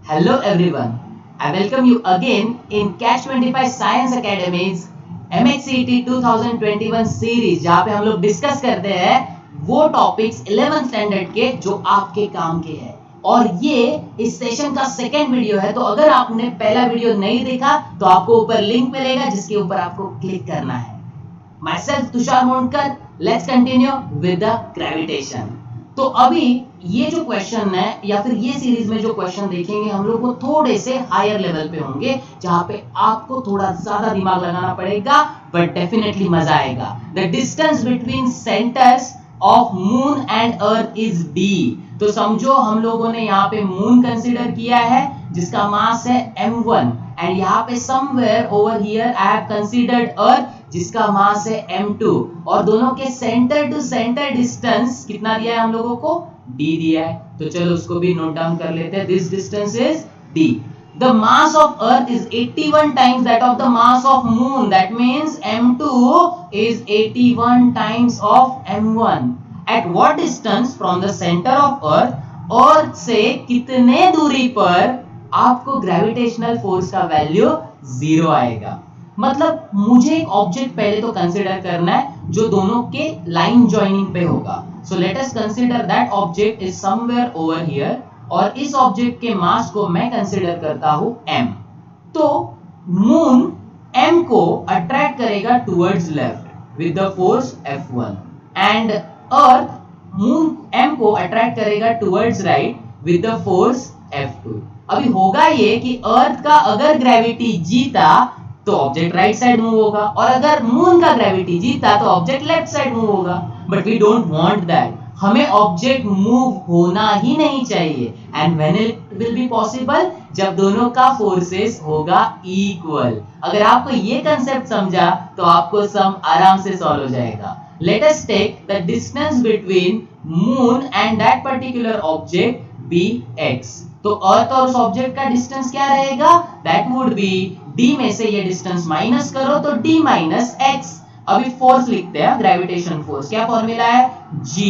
Hello everyone, I welcome you again in Catch 25 Science Academy's MHCET 2021 series जहाँ पे हम लोग डिस्कस करते हैं वो टॉपिक्स 11th स्टैंडर्ड के जो आपके काम के हैं। और ये इस सेशन का सेकेंड वीडियो है, तो अगर आपने पहला वीडियो नहीं देखा तो आपको ऊपर लिंक मिलेगा जिसके ऊपर आपको क्लिक करना है। Myself Tushar Mondkar, let's continue with the gravitation. तो अभी ये जो क्वेश्चन है या फिर ये सीरीज में जो क्वेश्चन देखेंगे हम लोग वो थोड़े से हायर लेवल पे होंगे, जहां पे आपको थोड़ा ज्यादा दिमाग लगाना पड़ेगा, बट डेफिनेटली मजा आएगा। The distance between centres of moon and earth is d। तो समझो हम लोगों ने यहाँ पे मून कंसीडर किया है जिसका मास है m1, एंड यहाँ पे somewhere over here I have considered earth जिसका मास है m2, और दोनों के सेंटर टू सेंटर डिस्टेंस कितना दिया है हम लोगों को? d दिया है। तो चलो उसको भी नोट डाउन कर लेते हैं। This distance is d। The mass of earth is 81 times that of the mass of moon. That means m2 is 81 times of m1. At what distance from the center of earth? earth से कितने दूरी पर आपको gravitational force का value 0 आएगा? मतलब मुझे एक ऑब्जेक्ट पहले तो कंसीडर करना है जो दोनों के लाइन जॉइनिंग पे होगा। सो let us consider that object is somewhere over here, और इस ऑब्जेक्ट के मास को मैं कंसीडर करता हूं m। तो मून m को अट्रैक्ट करेगा towards left with the force F1, and earth moon m को अट्रैक्ट करेगा towards right with the force F2। अभी होगा ये कि अर्थ का अगर ग्रेविटी जीता तो ऑब्जेक्ट राइट साइड मूव होगा, और अगर मून का ग्रेविटी जीता तो ऑब्जेक्ट लेफ्ट साइड मूव होगा। But we don't want that. हमें ऑब्जेक्ट मूव होना ही नहीं चाहिए। And when it will be possible? जब दोनों का फोर्सेस होगा इक्वल। अगर आपको ये कंसेप्ट समझा तो आपको सम आराम से सॉल्व हो जाएगा। Let us take the distance between moon and that particular object bx। तो अर्थ और उस ऑब्जेक्ट का डिस्टेंस क्या रहेगा? दैट वुड बी d में से ये डिस्टेंस माइनस करो तो d माइनस x। अभी फोर्स लिखते हैं, ग्रेविटेशन फोर्स। क्या फॉर्मूला है? g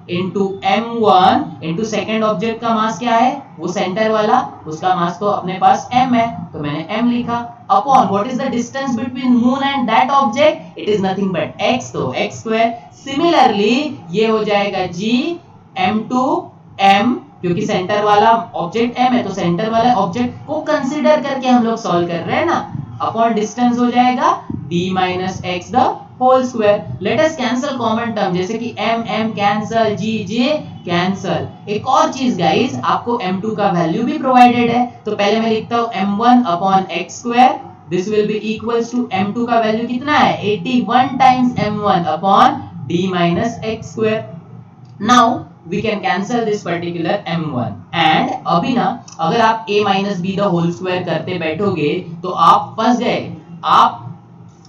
into m1 into second object का मास क्या है? वो सेंटर वाला, उसका मास तो अपने पास m है तो मैंने m लिखा, upon what is the distance between moon and that object? It is nothing but x, तो x स्क्वायर। सिमिलरली ये हो जाएगा g m2 m, क्योंकि सेंटर वाला ऑब्जेक्ट m है तो सेंटर वाले ऑब्जेक्ट को कंसीडर करके हम लोग सॉल्व कर रहे हैं ना, अपॉन डिस्टेंस हो जाएगा d minus x the whole square. Let us cancel common term, जैसे कि m m cancel, g j cancel. एक और चीज गाइस, आपको m2 का वैल्यू भी प्रोवाइडेड है, तो पहले मैं लिखता हूं m1 upon x square. This will be equals to m2 का वैल्यू कितना है? 81 times m1 upon d minus x square. Now we can cancel this particular m1, and अभी ना अगर आप a minus b the whole square करते बैठोगे तो आप फंस गए। आप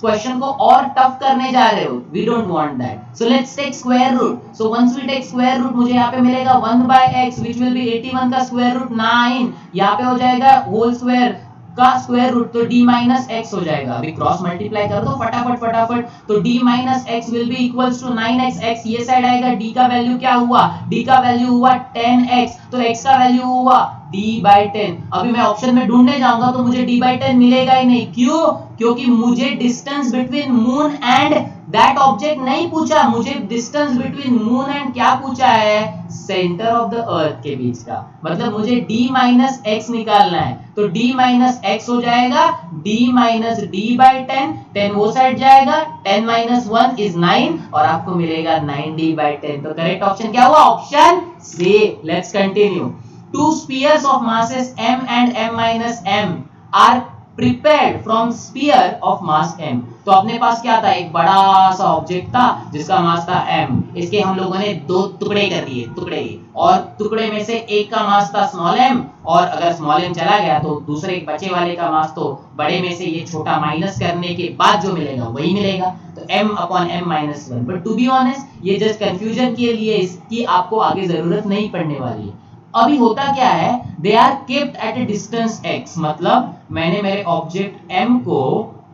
क्वेश्चन को और टफ करने जा रहे हो। We don't want that. So let's take square root. So once we take square root, मुझे यहाँ पे मिलेगा 1 by x which will be 81 का square root 9। यहाँ पे हो जाएगा whole square का स्क्वायर रूट, तो d माइनस x हो जाएगा। अभी क्रॉस मल्टीप्लाई कर दो फटाफट, तो d minus x will be equals to 9x। x ये साइड आएगा, d का वैल्यू क्या हुआ? d का वैल्यू हुआ 10x, तो x का वैल्यू हुआ d by 10। अभी मैं ऑप्शन में ढूंढने जाऊंगा तो मुझे d by 10 मिलेगा ही नहीं। क्यों? क्योंकि मुझे distance between moon and that object नहीं पूछा, मुझे डिस्टेंस बिटवीन मून एंड क्या पूछा है? सेंटर ऑफ द अर्थ के बीच का। मतलब मुझे d माइनस x निकालना है, तो d माइनस x हो जाएगा d माइनस d बाई 10। 10 वो साइड जाएगा, 10 माइनस 1 इज 9, और आपको मिलेगा 9d बाई 10। तो करेक्ट ऑप्शन क्या हुआ? Option C. Let's continue. Two spheres of masses m and m minus m are prepared from sphere of mass m। तो अपने पास क्या था? एक बड़ा सा ऑब्जेक्ट था जिसका मास था m। इसके हम लोगों ने दो टुकड़े कर दिए, टुकड़े, और टुकड़े में से एक का मास था स्मॉल m, और अगर स्मॉल m चला गया तो दूसरे बचे वाले का मास तो बड़े में से ये छोटा माइनस करने के बाद जो मिलेगा वही मिलेगा, तो m upon m minus 1। But to be honest ये जस्ट कंफ्यूजन के लिए, इसकी आपको आगे जरूरत नहीं पड़ने वाली है। अभी होता क्या है? They are kept at a distance x, मतलब मैंने मेरे ऑब्जेक्ट m को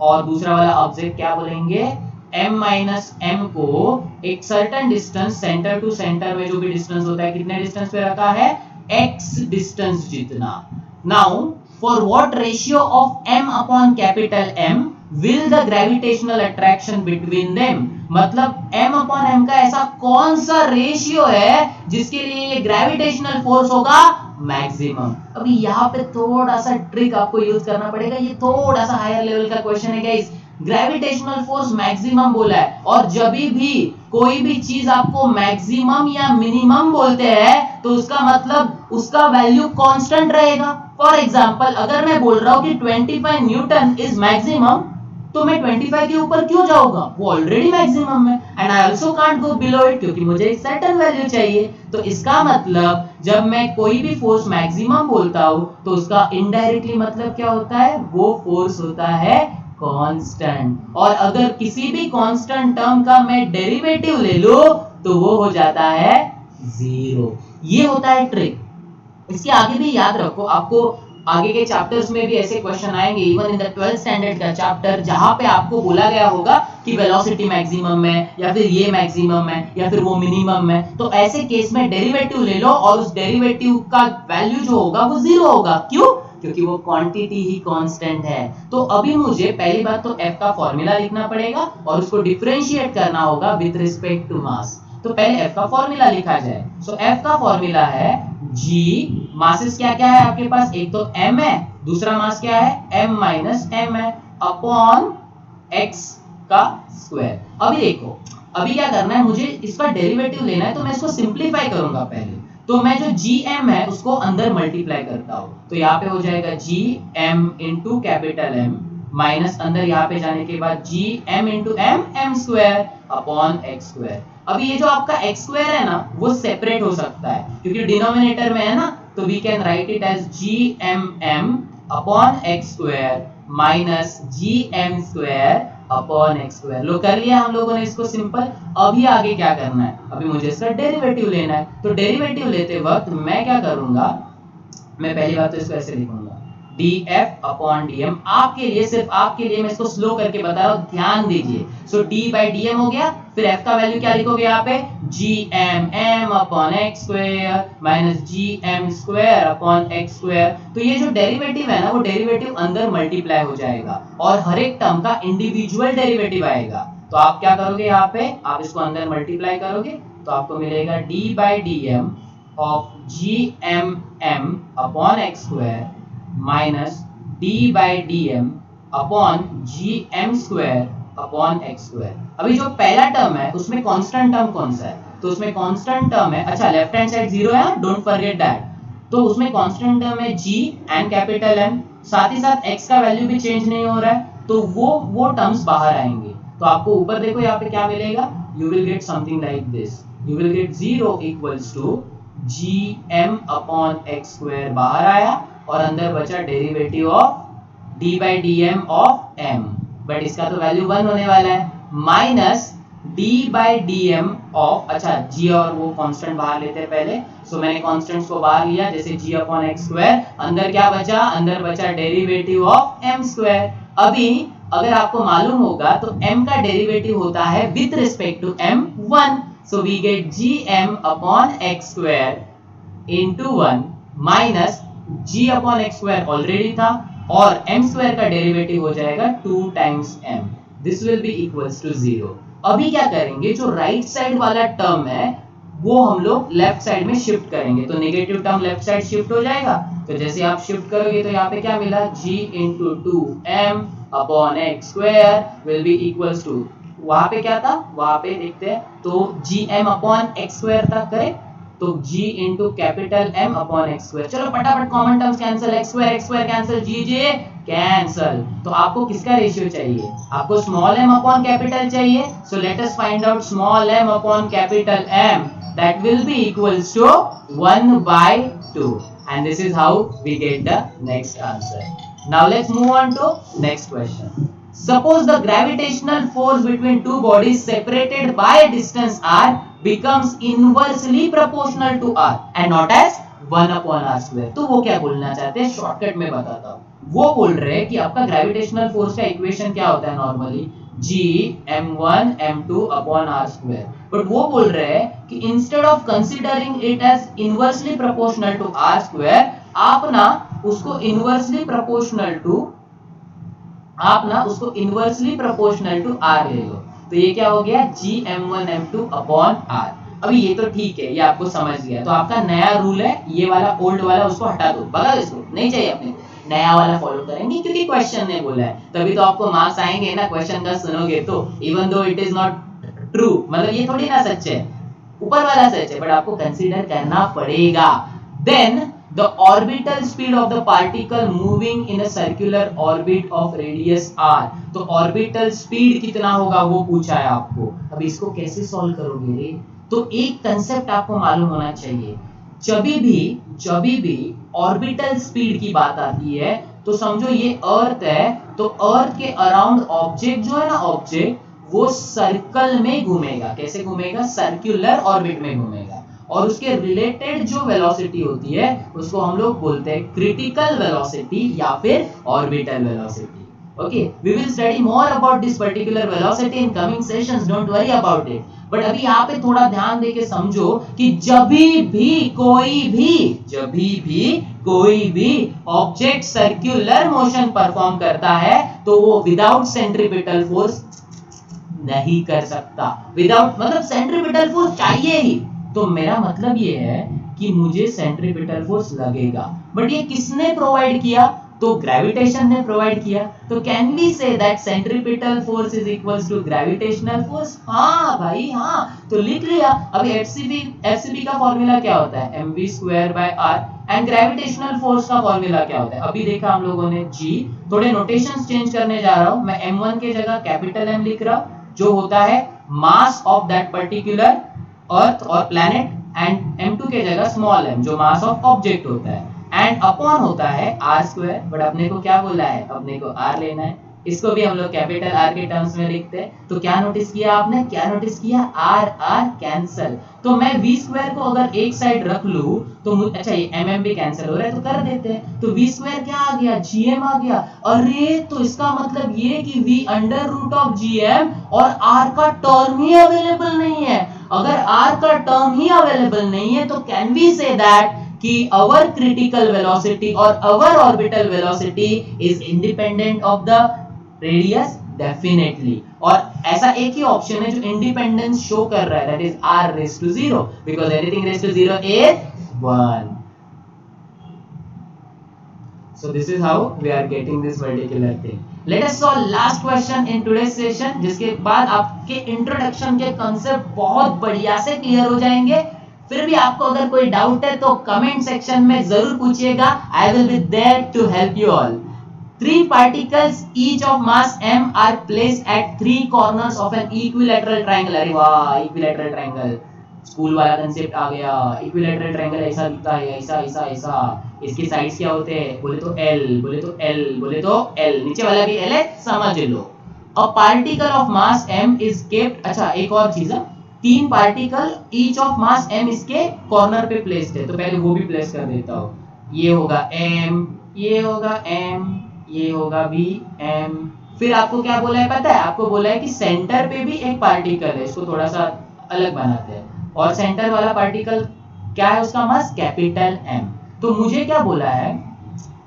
और दूसरा वाला ऑब्जेक्ट क्या बोलेंगे? m माइनस m को एक certain distance, centre to centre में जो भी डिस्टेंस होता है, कितने डिस्टेंस पे रखा है? x डिस्टेंस जितना। Now for what ratio of m upon capital M will the gravitational attraction between them, मतलब m अपॉन m का ऐसा कौन सा रेशियो है जिसके लिए ये ग्रेविटेशनल फोर्स होगा मैक्सिमम। अभी यहाँ पे थोड़ा सा ट्रिक आपको यूज करना पड़ेगा, ये थोड़ा सा हायर लेवल का क्वेश्चन है गाइस। ग्रेविटेशनल फोर्स मैक्सिमम बोला है, और जब भी कोई भी चीज आपको मैक्सिमम या मिनिमम बोलते हैं तो उसका मतलब उसका वैल्यू कांस्टेंट रहेगा। फॉर एग्जांपल अगर मैं बोल रहा हूं कि 25 न्यूटन इज मैक्सिमम, तो मैं 25 के ऊपर क्यों जाऊंगा, वो ऑलरेडी मैक्सिमम है, and I also can't go below it क्योंकि मुझे एक सर्टेन वैल्यू चाहिए। तो इसका मतलब जब मैं कोई भी फोर्स मैक्सिमम बोलता हूं तो उसका इनडायरेक्टली मतलब क्या होता है, वो फोर्स होता है कांस्टेंट। और अगर किसी भी कांस्टेंट टर्म का मैं डेरिवेटिव ले लूं तो वो हो जाता है जीरो। ये होता है ट्रिक। इसके आगे भी याद रखो, आपको आगे के चैप्टर्स में भी ऐसे क्वेश्चन आएंगे, even in the 12th standard का चैप्टर, जहां पे आपको बोला गया होगा कि वेलोसिटी मैक्सिमम है या फिर ये मैक्सिमम है या फिर वो मिनिमम है, तो ऐसे केस में डेरिवेटिव ले लो और उस डेरिवेटिव का वैल्यू जो होगा वो जीरो होगा। क्यों? क्योंकि वो क्वांटिटी ही कांस्टेंट है। तो अभी मुझे पहली बात तो f का फॉर्मूला लिखना पड़ेगा और उसको डिफरेंशिएट करना होगा विद रिस्पेक्ट टू मास। तो पहले f का फॉर्मूला लिखा जाए। सो f का फॉर्मूला है g, मासेस क्या क्या है आपके पास, एक तो m है, दूसरा मास क्या है m माइनस m है, अपॉन x का स्क्वायर। अभी देखो, अभी क्या करना है, मुझे इसका डेरिवेटिव लेना है, तो मैं इसको सिंपलीफाई करूंगा पहले। तो मैं जो gm है उसको अंदर मल्टीप्लाई करता हूं, तो यहाँ पे हो जाएगा gm into capital M minus अंदर यहाँ पे जाने के बाद gm into m square upon x square. अभी ये जो आपका x स्क्वायर है ना, वो सेपरेट हो सकता है क्योंकि डिनोमिनेटर में है ना, तो we can write it as gmm upon x square minus gm square upon x square. लो कर लिया हम लोगों ने इसको सिंपल। अभी आगे क्या करना है, अभी मुझे इसका डेरिवेटिव लेना है। तो डेरिवेटिव लेते वक्त मैं क्या करूंगा, मैं पहली बात तो इसको ऐसे लिखूंगा df अपॉन dm। आपके लिए, सिर्फ आपके लिए मैं इसको स्लो करके बता रहा हूं, ध्यान दीजिए। सो d बाई dm हो गया, फिर f का वैल्यू क्या लिखोगे यहाँ पे, gmm upon x square minus gm square upon x square. तो ये जो डेरिवेटिव है ना, वो डेरिवेटिव अंदर मल्टीप्लाई हो जाएगा और हर एक टर्म का इंडिविजुअल डेरिवेटिव आएगा। तो आप क्या करोगे, यहाँ पे आप इसको अंदर मल्टीप्लाई करोगे तो आपको मिलेगा d by dm of gmm upon x square minus d by dm upon gm square upon x square. अभी जो पहला टर्म है उसमें कांस्टेंट टर्म कौन सा है, तो उसमें कांस्टेंट टर्म है, अच्छा लेफ्ट हैंड साइड जीरो है, डोंट फॉरगेट दैट। तो उसमें कांस्टेंट टर्म है g एंड कैपिटल M, साथ ही साथ x का वैल्यू भी चेंज नहीं हो रहा है, तो वो टर्म्स बाहर आएंगे। तो आपको ऊपर देखो यहाँ पे क्या मिलेगा, you will get something like this, you will get 0 equals to gm upon x square बाहर आया और अंदर बचा derivative of d by dm of m, but इसका तो वैल्यू 1 होने वाला है, minus d by dm of, अच्छा g और वो कांस्टेंट बाहर लेते हैं पहले। सो मैंने कांस्टेंट्स को बाहर लिया, जैसे g अपॉन x स्क्वायर, अंदर क्या बचा, अंदर बचा डेरिवेटिव ऑफ m स्क्वायर। अभी अगर आपको मालूम होगा तो m का डेरिवेटिव होता है with respect to m 1, so we get gm upon x square into 1 minus g upon x square already था और m स्क्वायर का डेरिवेटिव हो जाएगा 2 times m, this will be equals to 0। अभी क्या करेंगे, जो राइट साइड वाला टर्म है वो हम लोग लेफ्ट साइड में शिफ्ट करेंगे, तो negative term left side shift हो जाएगा। तो जैसे आप शिफ्ट करोगे तो यहाँ पे क्या मिला, g into 2m upon x square will be equals to, वहां पे क्या था, वहां पे देखते हैं, तो gm अपॉन x स्क्वायर था, करेक्ट, तो g into capital M upon x square. चलो फटाफट common terms cancel, x square cancel, g cancel. तो आपको किसका रेशियो चाहिए, आपको स्मॉल m अपॉन कैपिटल चाहिए। So let us find out small m upon capital M, that will be equals to 1/2, and this is how we get the next answer. Now let's move on to next question. Suppose the gravitational force between two bodies separated by a distance r becomes inversely proportional to r and not as 1 upon r square. तो वो क्या बोलना चाहते हैं, shortcut में बताता हूँ। वो बोल रहे हैं कि आपका ग्रेविटेशनल फोर्स का इक्वेशन क्या होता है normally, g m1 m2 upon r square, but वो बोल रहे हैं कि instead of considering it as inversely proportional to r square, आप ना उसको इनवर्सली प्रोपोर्शनल टू, आप ना उसको इनवर्सली प्रोपोर्शनल टू आर ले लो, तो ये क्या हो गया Gm1m2 अपॉन आर। अभी ये तो ठीक है, ये आपको समझ गया। तो आपका नया रूल है, ये वाला ओल्ड वाला उसको हटा दो, भगा दो, इसको नहीं चाहिए अपने को, नया वाला फॉलो करेंगे क्योंकि क्वेश्चन ने बोला है, तभी तो आपको मार्क्स आएंगे ना, क्वेश्चन का सुनोगे तो। Even though it is not true, मतलब ये थोड़ी ना सच है, ऊपर वाला सच है, बट आपको कंसीडर करना पड़ेगा। Then the orbital speed of the particle moving in a circular orbit of radius r, तो orbital speed कितना होगा वो पूछा है आपको। अब इसको कैसे सॉल्व करोगे रे? तो एक कंसेप्ट आपको मालूम होना चाहिए, जब भी ऑर्बिटल स्पीड की बात आती है तो समझो ये अर्थ है, तो अर्थ के अराउंड ऑब्जेक्ट जो है ना, ऑब्जेक्ट वो सर्कल में घूमेगा। कैसे घूमेगा? सर्कुलर ऑर्बिट में घूमेगा। और उसके रिलेटेड जो वेलोसिटी होती है उसको हम लोग बोलते हैं क्रिटिकल वेलोसिटी या फिर orbital velocity. Okay, we will study more about this particular velocity in coming sessions, don't worry about it. But अभी यहाँ पे थोड़ा ध्यान देके समझो कि जब भी कोई भी ऑब्जेक्ट सर्कुलर मोशन परफॉर्म करता है तो वो विदाउट सेंट्रीपिटल फोर्स नहीं कर सकता। विदाउट मतलब सेंट्रीपिटल फोर्स चाहिए ही, तो मेरा मतलब ये है कि मुझे सेंट्रीपिटल फोर्स लगेगा, बट ये किसने प्रोवाइड किया? तो ग्रेविटेशन ने प्रोवाइड किया। तो can we say that centripetal force is equals to gravitational force? हाँ भाई हाँ, तो लिख लिया। अभी एफसीबी का फॉर्मूला क्या होता है? mv²/r। एंड ग्रेविटेशनल फोर्स का फॉर्मूला क्या होता है? अभी देखा हम लोगों ने g। थोड़े नोटेशंस चेंज करने जा रहा हूं मैं, m1 के जगह कैपिटल M लिख रहा हूं, जो होता है मास ऑफ दैट पर्टिकुलर अर्थ और प्लैनेट, एंड m2 के जगह स्मॉल m जो मास ऑफ ऑब्जेक्ट होता है, एंड अपॉन होता है r²। बट अपने को क्या बोला है? अपने को r लेना है, इसको भी हम लोग कैपिटल R के टर्म्स में लिखते हैं। तो क्या नोटिस किया आपने? क्या नोटिस किया? r cancel. तो मैं v² को अगर एक साइड रख लूं तो अच्छा ये mm भी कैंसिल हो रहा है तो कर देते हैं, तो v² क्या आ गया? gm आ गया। अरे तो इसका मतलब ये कि v√gm और r का टर्म ही अवेलेबल नहीं है। अगर r का टर्म ही अवेलेबल नहीं है तो कैन वी से दैट कि our critical velocity और our orbital velocity is independent of the radius? Definitely। और ऐसा एक ही ऑप्शन है जो इंडिपेंडेंस शो कर रहा है, that is r⁻0, because anything raised to 0 is 1. So this is how we are getting this particular thing. Let us solve last question in today's session, जिसके बाद आपके इंट्रोडक्शन के कंसेप्ट बहुत बढ़िया से क्लियर हो जाएंगे। फिर भी आपको अगर कोई डाउट है तो कमेंट सेक्शन में जरूर पूछिएगा, I will be there to help you all. 3 particles each of mass m are placed at 3 corners of an equilateral triangle। अरे वाह, इक्विलैटरल ट्रायंगल, स्कूल वाला कंसेप्ट आ गया। इक्विलैटरल ट्रायंगल ऐसा दिखता है, ऐसा ऐसा ऐसा। इसके साइड्स क्या होते हैं? बोले तो L, बोले तो L, बोले तो L, नीचे वाला भी L है, समझ लो। A particle of mass m is kept, अच्छा एक और चीज है, 3 particle each of mass m इसके कॉर्नर पे प्लेस्ड है, तो पहले वो भी प्लेस कर देता हूँ। ये होगा m, ये होगा m, ये होगा भी m। फिर आपको क्या बोला है पता है? आपको बोला है कि सेंटर पे भी एक पार्टिकल है, इसको थोड़ा सा अलग बनाते हैं, और सेंटर वाला पार्टिकल क्या है? उसका मास कैपिटल M। तो मुझे क्या बोला है?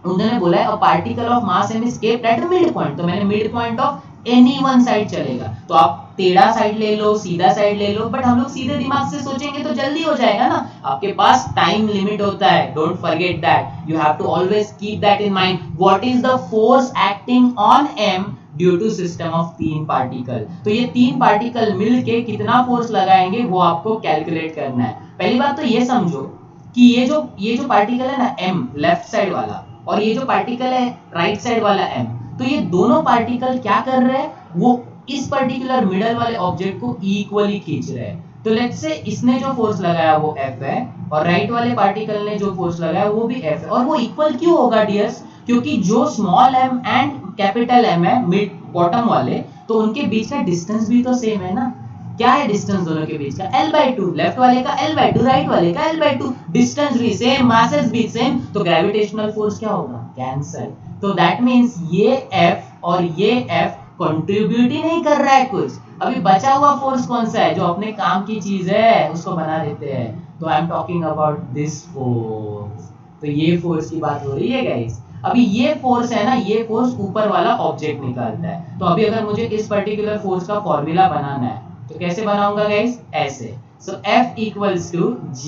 उन्होंने बोला है a particle of mass m is kept at mid point, तो मैंने mid point of any one side चलेगा। तो आप टेढ़ा साइड ले लो, सीधा साइड ले लो, बट हम लोग सीधे दिमाग से सोचेंगे तो जल्दी हो जाएगा ना। आपके पास टाइम लिमिट होता है, don't forget that, you have to always keep that in mind. What is the force acting on m due to system of 3 particle? तो ये 3 पार्टिकल मिलके कितना फोर्स लगाएंगे वो आपको कैलकुलेट करना है। पहली बात तो ये समझो कि ये जो पार्टिकल है ना m लेफ्ट साइड वाला, और ये जो पार्टिकल है राइट साइड वाला m, तो ये दोनों पार्टिकल क्या कर रहे हैं? वो इस पर्टिकुलर मिडल वाले ऑब्जेक्ट को इक्वली खींच रहे हैं। तो लेट्स से इसने जो फोर्स लगाया वो F है, और राइट वाले पार्टिकल ने जो फोर्स लगाया वो भी F है। और वो इक्वल क्यों होगा डियर्स? क्योंकि जो small m and capital M है मिड बॉटम वाले, तो उनके बीच का डिस्टेंस भी तो सेम है ना। क्या है डिस्टेंस दोनों के बीच का? L/2, लेफ्ट वाले का L/2, राइट वाले का L/2, डिस्टेंस भी सेम, मासेस भी सेम, तो ग्रेविटेशनल फोर्स क्या होगा? कैंसल। तो दैट मींस ये F और ये F कंट्रीब्यूट ही नहीं कर रहा है कुछ। अभी बचा हुआ फोर्स कौन सा है? जो अपने काम की चीज है उसको बना देते हैं। तो I am talking about this force. तो ये फोर्स की बात हो रही है गाइस। अभी ये फोर्स है ना, ये फोर्स ऊपर वाला ऑब्जेक्ट निकालता है। तो अभी अगर मुझे इस पर्टिकुलर फोर्स का फॉर्मूला बनाना है तो कैसे बनाऊंगा गाइस, ऐसे। So F equals to G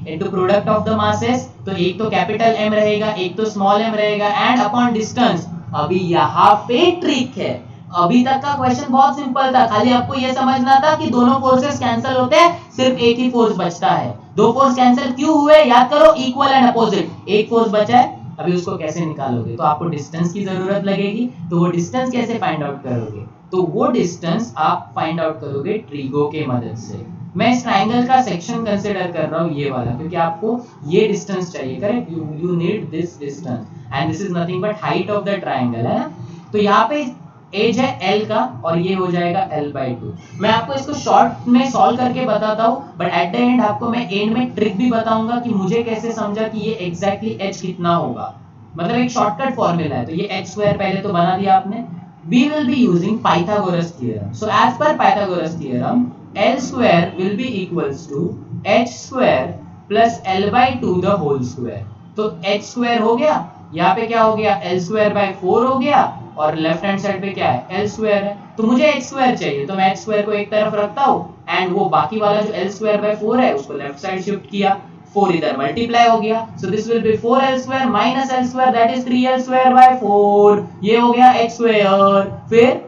into product of the masses. तो एक तो कैपिटल M रहेगा, एक तो स्मॉल m रहेगा, एंड अपॉन डिस्टेंस। अभी यहाँ पे ट्रिक है। अभी तक का क्वेश्चन बहुत सिंपल था, खाली आपको ये समझना था कि दोनों फोर्सेस कैंसिल होते हैं, सिर्फ एक ही फोर्स बचता है। दो फोर्स कैंसिल क्यों हुए, याद करो, इक्वल एंड अपोजिट। एक फोर्स बचा है, अभी उसको कैसे निकालोगे, तो आपको डिस्टेंस की जरूरत लगेगी। तो वो डिस्टेंस कैसे फाइंड आउट करोगे, तो वो डिस्टेंस आप फाइंड आउट करोगे ट्रिगो के मदद से। मैं इस ट्रायंगल का सेक्शन कंसीडर कर रहा हूँ ये वाला, क्योंकि आपको ये डिस्टेंस चाहिए, correct. You need this distance and this is nothing but height of the triangle, है ना। तो यहाँ पे एज है L का और ये हो जाएगा L/2। मैं आपको इसको शॉर्ट में सॉल्व करके बताता हूँ, बट एट द एंड आपको मैं एंड में ट्रिक भी बताऊंगा कि मुझे कैसे समझा कि ये एग्जैक्टली H कितना होगा। मतलब एक शॉर्टकट फॉर्मूला है। तो ये h² पहले तो बना दिया आपने। We will be using Pythagoras theorem. So as per Pythagoras theorem, L² will be equals to h² plus L/2 the whole square. तो h² हो गया, यहाँ पे क्या हो गया, L²/4 हो गया, और लेफ्ट हैंड साइड पे क्या है, L² है। तो मुझे h² चाहिए, तो मैं h² को एक तरफ रखता हूँ, एंड वो बाकी वाला जो L²/4 है उसको लेफ्ट साइड शिफ्ट किया, 4 इधर मल्टीप्लाई हो गया। So this will B 4L² minus L² that is 3L²/4। ये हो गया h²।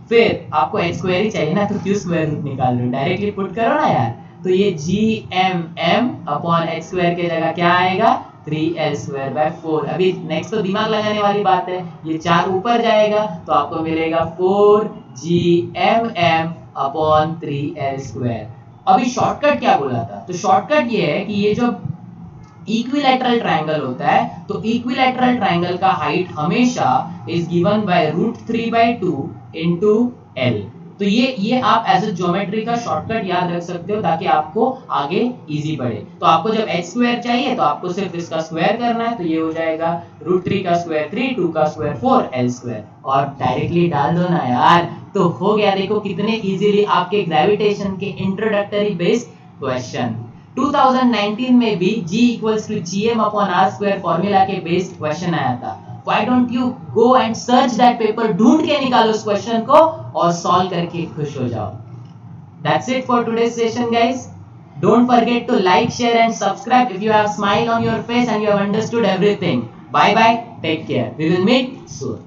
फिर आपको h² ही चाहिए ना, तो क्यों स्क्वायर रूट निकाल रहे हो, डायरेक्टली पुट करो ना यार। तो ये GMM अपॉन h² की जगह क्या आएगा, 3L²/4। अभी नेक्स्ट तो दिमाग लगाने वाली बात है, ये 4 ऊपर जाएगा तो आपको मिलेगा 4GMM अपॉन 3L²। अभी शॉर्टकट क्या बोला था, तो शॉर्टकट ये है कि ये जो इक्विलैटरल ट्रायंगल होता है, तो इक्विलैटरल ट्रायंगल का हाइट हमेशा is given by √3/2 into L। तो ये आप एज अ ज्योमेट्री का शॉर्टकट याद रख सकते हो, ताकि आपको आगे इजी पड़े। तो आपको जब h² चाहिए तो आपको सिर्फ इसका स्क्वायर करना है, तो ये हो जाएगा √3 का स्क्वायर 3, 2 का स्क्वायर 4L², और डायरेक्टली डाल दो ना यार, तो हो गया। देखो कितने इजीली आपके ग्रेविटेशन के इंट्रोडक्टरी बेस्ड क्वेश्चन 2019 में भी G equals to GM upon R² formula के बेस्ड क्वेश्चन आया था। Why don't you go and search that paper, ढूंढ के निकालो उस क्वेश्चन को और सॉल्व करके खुश हो जाओ। That's it for today's session, guys. Don't forget to like, share and subscribe if you have smile on your face and you have understood everything. Bye bye. Take care. We will meet soon.